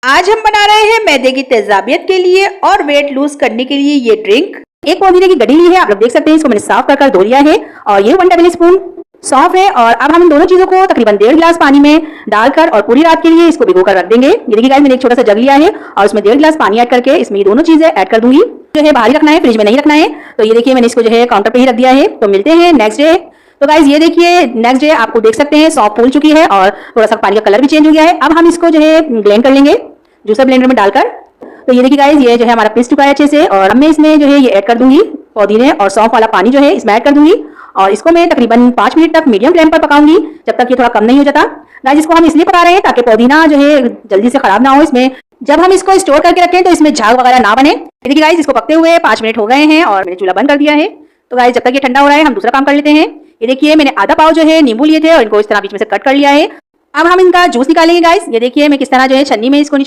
आज हम बना रहे हैं मैदे की तेजाबियत के लिए और वेट लूज करने के लिए ये ड्रिंक। एक पुदीने की गड्डी ली है, आप लोग देख सकते हैं। इसको मैंने साफ कर धो लिया है और ये 1 टेबल स्पून सौंफ है। और अब हम इन दोनों चीजों को तकरीबन 1.5 गिलास पानी में डालकर और पूरी रात के लिए इसको भिगो कर रख देंगे। ये देखिए गाइस, मैंने एक छोटा सा जग लिया है और उसमें 1.5 गिलास पानी ऐड करके इसमें ये दोनों चीजें ऐड कर दूंगी। जो है बाहर ही रखना है, फ्रिज में नहीं रखना है। तो ये देखिए मैंने इसको जो है काउंटर पे ही रख दिया है। तो मिलते हैं नेक्स्ट डे। तो गाइस ये देखिए नेक्स्ट डे आपको देख सकते हैं सौंफ फूल चुकी है और थोड़ा सा पानी का कलर भी चेंज हो गया है। अब हम इसको जो है ब्लेंड कर लेंगे जूसर ब्लेंडर में डालकर। तो ये देखिए गाइस, ये जो है हमारा पीस चुका है अच्छे से। और अब मैं इसमें जो है ये ऐड कर दूंगी पुदीने और सौंफ वाला पानी जो है इसमें ऐड कर दूंगी और इसको मैं तकरीबन 5 मिनट तक मीडियम फ्लेम पर पकाऊंगी जब तक ये थोड़ा कम नहीं हो जाता। गाइस इसको हम इसलिए पका रहे हैं ताकि पुदीना जो है जल्दी से खराब ना हो इसमें। जब हम इसको स्टोर करके रखें तो इसमें झाग वगैरह ना बने। देखिए गाइस, इसको पकते हुए 5 मिनट हो गए हैं और मैंने चूल्हा बंद कर दिया है। तो गाइस जब तक ये ठंडा हो रहा है हम दूसरा काम कर लेते हैं। ये देखिए मैंने आधा पाव जो है नींबू लिए थे और इनको इस तरह बीच में से कट कर लिया है। अब हम इनका जूस निकालेंगे गाइस। ये देखिए मैं किस तरह जो है छन्नी में इसको